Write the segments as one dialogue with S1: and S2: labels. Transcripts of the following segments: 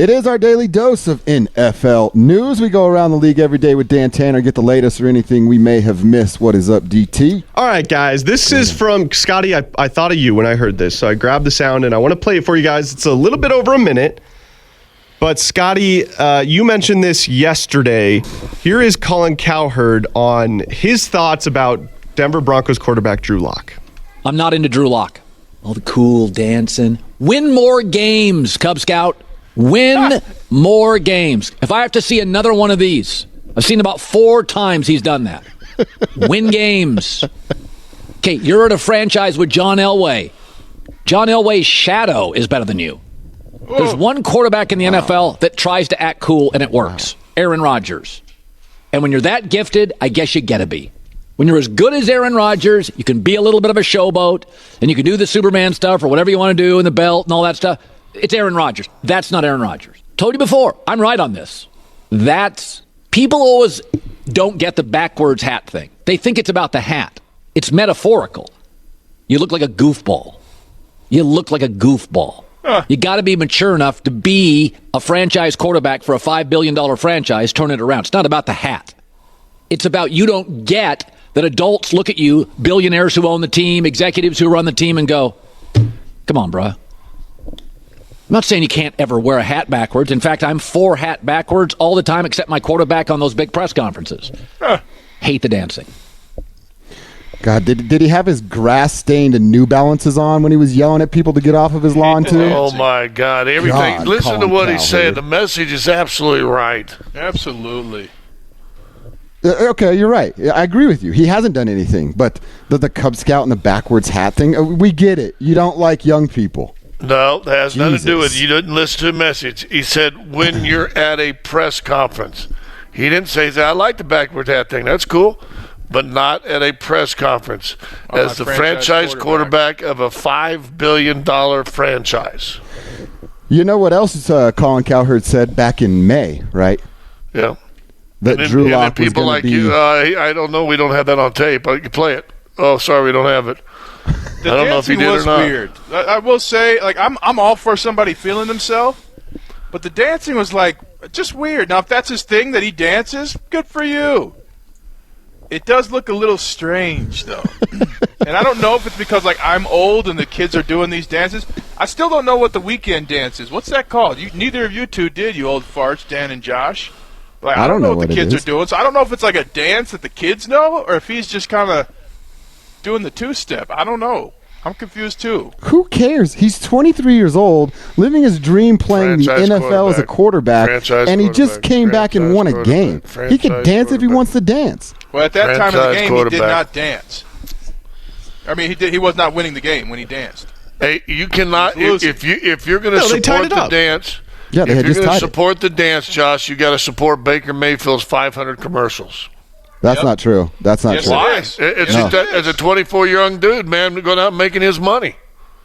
S1: It is our daily dose of NFL news. We go around the league every day with Dan Tanner, get the latest or anything we may have missed. What is up, DT?
S2: All right, guys. This is from Scotty. I thought of you when I heard this, so I grabbed the sound, and I want to play it for you guys. It's a little bit over a minute. But, Scotty, you mentioned this yesterday. Here is Colin Cowherd on his thoughts about Denver Broncos quarterback Drew Lock.
S3: I'm not into Drew Lock. All the cool dancing. Win more games, Cub Scout. Win more games. If I have to see another one of these, I've seen about 4 times he's done that. Win games. Okay, you're at a franchise with John Elway. John Elway's shadow is better than you. There's one quarterback in the NFL that tries to act cool and it works. Aaron Rodgers. And when you're that gifted, I guess you gotta be. When you're as good as Aaron Rodgers, you can be a little bit of a showboat, and you can do the Superman stuff or whatever you want to do in the belt and all that stuff. It's Aaron Rodgers. That's not Aaron Rodgers. Told you before. I'm right on this. People always don't get the backwards hat thing. They think it's about the hat. It's metaphorical. You look like a goofball. You got to be mature enough to be a franchise quarterback for a $5 billion franchise, turn it around. It's not about the hat. It's about you don't get that adults look at you, billionaires who own the team, executives who run the team, and go, come on, bruh. I'm not saying you can't ever wear a hat backwards. In fact, I'm for hat backwards all the time except my quarterback on those big press conferences. Hate the dancing.
S1: God, did he have his grass-stained and New Balances on when he was yelling at people to get off of his lawn, too?
S4: Oh, my God. Everything. Listen to what he said. The message is absolutely right.
S5: Absolutely.
S1: Okay, you're right. I agree with you. He hasn't done anything. But the Cub Scout and the backwards hat thing, we get it. You don't like young people.
S4: No, that has nothing to do with it. You didn't listen to the message. He said, when you're at a press conference. He didn't say, I like the backwards hat thing. That's cool. But not at a press conference as the franchise quarterback of a $5 billion franchise.
S1: You know what else Colin Cowherd said back in May, right?
S4: Yeah.
S1: That Drew Lock was
S4: people like you, I don't know. We don't have that on tape. You play it. Oh, sorry, we don't have it.
S5: I
S4: don't know if he did or not.
S5: Weird. I will say, I'm all for somebody feeling themselves, but the dancing was just weird. Now, if that's his thing that he dances, good for you. It does look a little strange, though. And I don't know if it's because, I'm old and the kids are doing these dances. I still don't know what the weekend dance is. What's that called? Neither of you two did, you old farts, Dan and Josh. I don't know what the kids are doing. So I don't know if it's a dance that the kids know or if he's just kind of doing the two-step. I don't know. I'm confused, too.
S1: Who cares? He's 23 years old, living his dream playing the NFL as a quarterback, and he just came back and won a game. He could dance if he wants to dance.
S5: Well, at that time of the game, he did not dance. I mean, he was not winning the game when he danced.
S4: Hey, you cannot if you're going to support the dance.
S1: Yeah,
S4: if you're going to support the dance, Josh, you got to support Baker Mayfield's 500 commercials.
S1: That's not true. That's not true.
S4: Why? It's as a 24-year-old young dude, man, going out and making his money.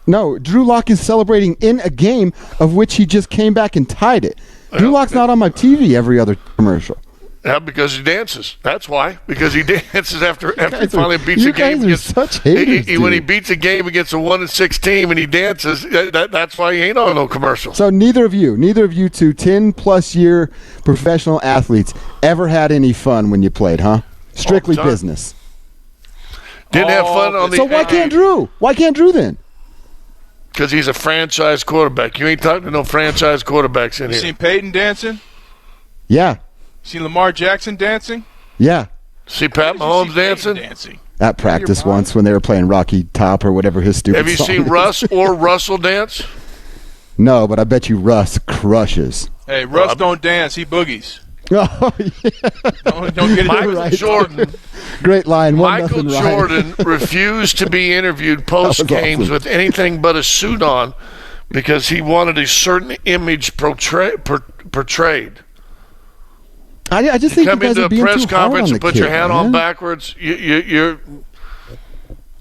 S1: No, Drew Lock is celebrating in a game of which he just came back and tied it. Drew Lock's not on my TV every other commercial.
S4: Yeah, because he dances. That's why. Because he dances after he finally beats
S1: a
S4: game.
S1: You guys are such haters,
S4: when he beats a game against a 1-6 team and he dances, that's why he ain't on no commercial.
S1: So neither of you two 10-plus year professional athletes ever had any fun when you played, huh? Strictly business.
S4: Didn't have fun on the.
S1: So why can't Drew? Why can't Drew then?
S4: Because he's a franchise quarterback. You ain't talking to no franchise quarterbacks in here.
S5: You seen Peyton dancing?
S1: Yeah.
S5: See Lamar Jackson dancing?
S1: Yeah.
S4: See Pat Mahomes dancing?
S1: At practice once when they were playing Rocky Top or whatever his stupid
S4: Have you seen Russ or Russell dance?
S1: No, but I bet you Russ crushes.
S5: Hey, Russ don't dance. He boogies.
S1: Oh, yeah.
S5: Don't get
S4: Michael Jordan.
S1: Great line.
S4: Michael Jordan refused to be interviewed post-games with anything but a suit on because he wanted a certain image portrayed.
S1: I just think you guys
S4: come
S1: are being
S4: into a press
S1: too hard
S4: conference
S1: on
S4: and
S1: the
S4: put
S1: kid,
S4: your hat on backwards. You're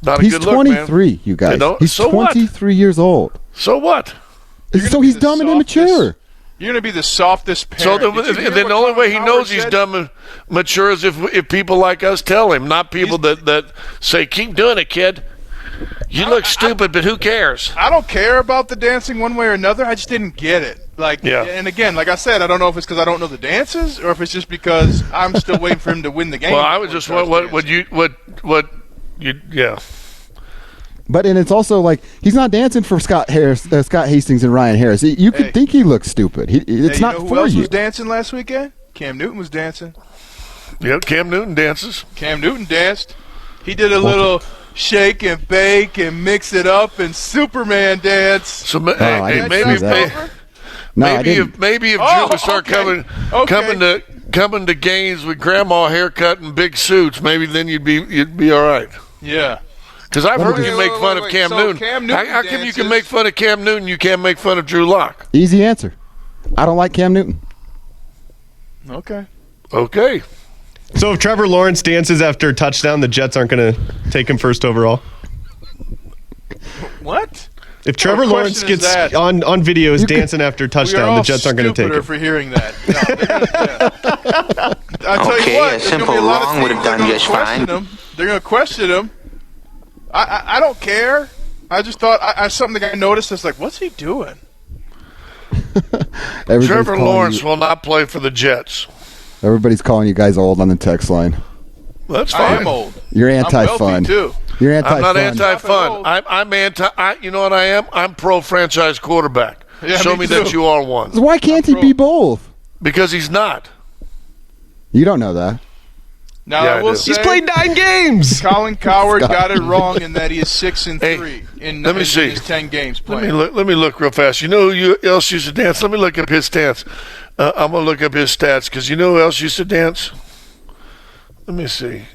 S4: not a
S1: He's
S4: good look, man.
S1: 23, you guys. He's
S4: so
S1: 23 years old.
S4: So what?
S1: So he's dumb and immature.
S5: You're going to be the softest parent.
S4: So then the only way he knows he's dumb and mature is if people like us tell him, not people that say, keep doing it, kid. You look stupid, but who cares?
S5: I don't care about the dancing one way or another. I just didn't get it. Like, and again, like I said, I don't know if it's because I don't know the dances or if it's just because I'm still waiting for him to win the game.
S4: Well, I was just what you.
S1: But and it's also like he's not dancing for Scott Hastings and Ryan Harris. You could think he looks stupid. It's not
S5: for you.
S1: Who
S5: else was dancing last weekend? Cam Newton was dancing.
S4: Yep, Cam Newton dances.
S5: Cam Newton danced. He did a little shake and bake and mix it up and Superman dance.
S4: So maybe if Drew would start coming to games with grandma haircut and big suits, maybe then you'd be all right.
S5: Yeah.
S4: Because I've heard you make fun of Cam Newton. How come you can make fun of Cam Newton, you can't make fun of Drew Lock?
S1: Easy answer. I don't like Cam Newton.
S5: Okay.
S2: So if Trevor Lawrence dances after a touchdown, the Jets aren't going to take him first overall?
S5: What?
S2: If Trevor Lawrence gets on videos dancing after a touchdown, the Jets aren't going to take him.
S5: For hearing that. No, I'll tell you what,
S6: a simple wrong would have done just fine.
S5: They're going to question him. I don't care. I just thought something I noticed is like, what's he doing?
S4: Trevor Lawrence will not play for the Jets.
S1: Everybody's calling you guys old on the text line.
S4: That's fine.
S5: I am old.
S1: You're anti-fun.
S5: Too.
S1: You're anti-fun.
S4: I'm not anti-fun. I'm anti. You know what I am? I'm pro-franchise quarterback.
S5: Yeah,
S4: Show me that you are one.
S1: So why can't he be both?
S4: Because he's not.
S1: You don't know that.
S5: Now I will say
S2: he's played 9 games.
S5: Colin Cowherd got it wrong in that he is 6-3 in his 10 games playing.
S4: Let me look real fast. You know who else used to dance? Let me look up his stats. I'm gonna look up his stats because you know who else used to dance? Let me see.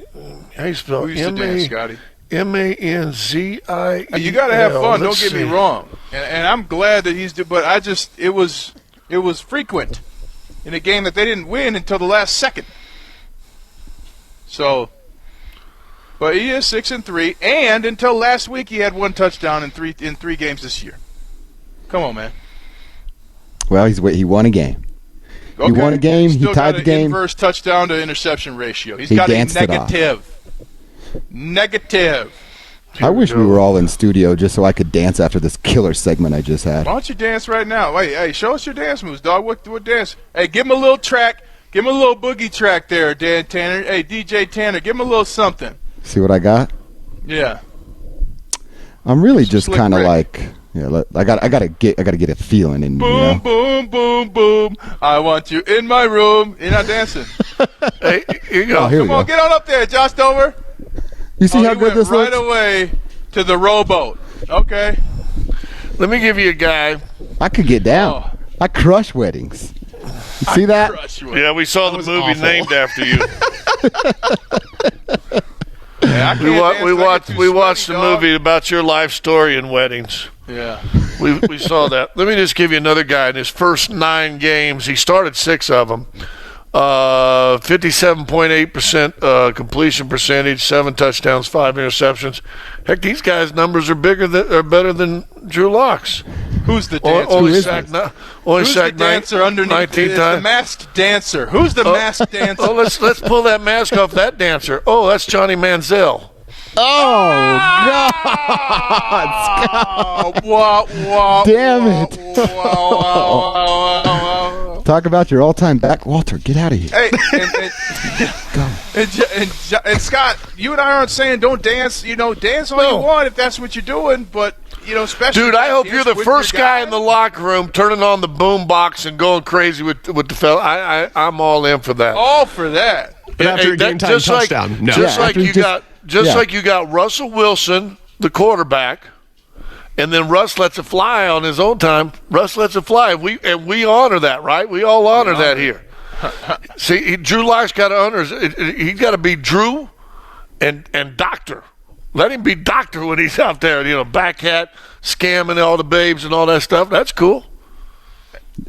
S4: How you spell
S5: Who used to dance, Scotty?
S4: MANZI.
S5: You got to have fun. Don't get me wrong. And I'm glad that he's. But it was frequent in a game that they didn't win until the last second. So, but he is 6-3, and until last week he had 1 touchdown in three games this year. Come on, man.
S1: Well, he won a game.
S5: Okay.
S1: He won a game. He tied the game.
S5: Inverse touchdown to interception ratio. He's got a negative.
S1: I wish we were all in studio just so I could dance after this killer segment I just had.
S5: Why don't you dance right now? Hey, show us your dance moves, dog. What dance? Hey, give him a little track. Give him a little boogie track there, Dan Tanner. Hey, DJ Tanner, give him a little something.
S1: See what I got?
S5: Yeah.
S1: I'm really just kind of like, I gotta get a feeling in me.
S5: Boom, boom, boom, boom. I want you in my room. You're not dancing.
S4: Hey, here you go.
S5: Come on, get on up there, Josh Dover.
S1: You see how good this looks?
S5: Right away to the rowboat. Okay.
S4: Let me give you a guy.
S1: I could get down.
S5: Oh.
S1: I crush weddings. You see that?
S4: Yeah, we saw the movie
S5: awful.
S4: named after you.
S5: Yeah,
S4: we watched the movie about your life story in weddings.
S5: Yeah.
S4: We saw that. Let me just give you another guy. In his first 9 games, he started 6 of them. 57.8% completion percentage, 7 touchdowns, 5 interceptions. Heck, these guys' numbers are better than Drew Lock's.
S5: Who's the dancer?
S1: Who's
S5: the dancer underneath?
S4: 19
S5: It's
S4: times.
S5: the masked dancer. Who's the masked dancer?
S4: Oh, let's pull that mask off that dancer. Oh, that's Johnny Manziel.
S1: Oh, God. Damn it. Talk about your all-time back. Walter, get out of here.
S5: Hey, and Scott, you and I aren't saying don't dance. Dance all you want if that's what you're doing, but especially.
S4: Dude, I hope you're the first guy in the locker room turning on the boom box and going crazy with the fella. I'm all in for that.
S5: All for that.
S2: But after a game time touchdown, no.
S4: Like you got Russell Wilson, the quarterback, and then Russ lets it fly on his own time. Russ lets it fly. We honor that, right? We all honor that here. See, Drew Lock's got to honor. He's got to be Drew and Doctor. Let him be Doctor when he's out there. Back hat, scamming all the babes and all that stuff. That's cool.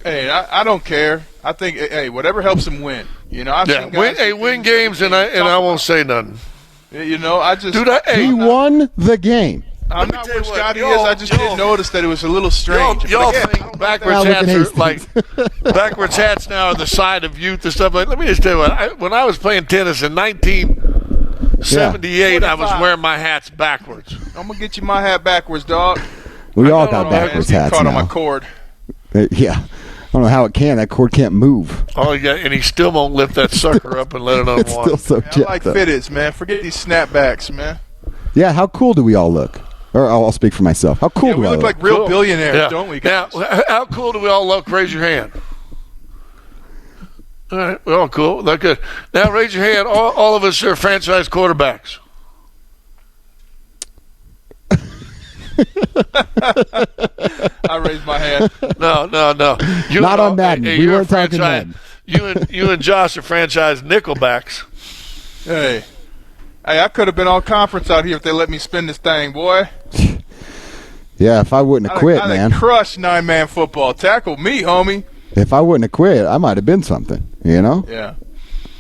S5: Hey, I don't care. I think whatever helps him win. I've seen guys
S4: win games and I won't say nothing.
S5: I just
S1: he won the game.
S5: I'm not where Scotty is. I just didn't notice that it was a little strange.
S4: Y'all think backwards hats are like backwards hats now are the sign of youth and stuff like. Let me just tell you what. When I was playing tennis in 1978, I was wearing my hats backwards.
S5: I'm gonna get you my hat backwards, dog.
S1: We all got backwards hats
S5: caught
S1: now.
S5: on my cord.
S1: Yeah. don't know how it can. That cord can't move.
S4: Oh, yeah, and he still won't lift that sucker up and let it
S1: It's
S4: unwind.
S1: still so
S5: I like
S1: jacked up.
S5: fitteds, man. Forget these snapbacks, man.
S1: Yeah, how cool do we all look? Or I'll speak for myself. How cool
S5: Yeah,
S1: do
S5: we
S1: I
S5: look like real
S4: Cool.
S5: billionaires,
S4: Yeah.
S5: don't we, guys?
S4: Now, how cool do we all look? Raise your hand. All right, we're all cool. Look good. Now, raise your hand. All of us are franchise quarterbacks.
S5: I raised my hand.
S4: No. You
S1: Not
S4: and
S1: on Madden. We
S4: you're a
S1: weren't talking
S4: franchise-
S1: Madden.
S4: You and Josh are franchise nickelbacks.
S5: Hey, I could have been all conference out here if they let me spin this thing, boy.
S1: Yeah, if I wouldn't have quit,
S5: I'd
S1: man.
S5: crush 9-man football. Tackle me, homie.
S1: If I wouldn't have quit, I might have been something, you know?
S5: Yeah.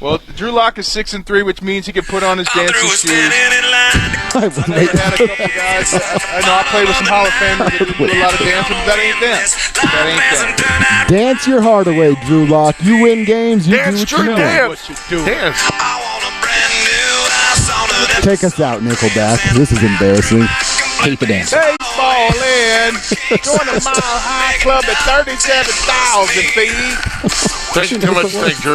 S5: Well, Drew Lock is 6-3, which means he can put on his dancing shoes. I never had a couple guys. I know I played with some Hall of Famers that do a lot of dancing, but that ain't them. That ain't them.
S1: Dance your heart away, Drew Lock. You win games, you
S4: Dance,
S1: do what you
S4: Drew,
S1: know.
S4: dance.
S5: What you do.
S4: Dance.
S1: Take us out, Nickelback. This is embarrassing.
S3: Hate the dance.
S5: Baseball in. Join the Mile High Club at 37,000 feet.
S4: Thank you so much, Drew.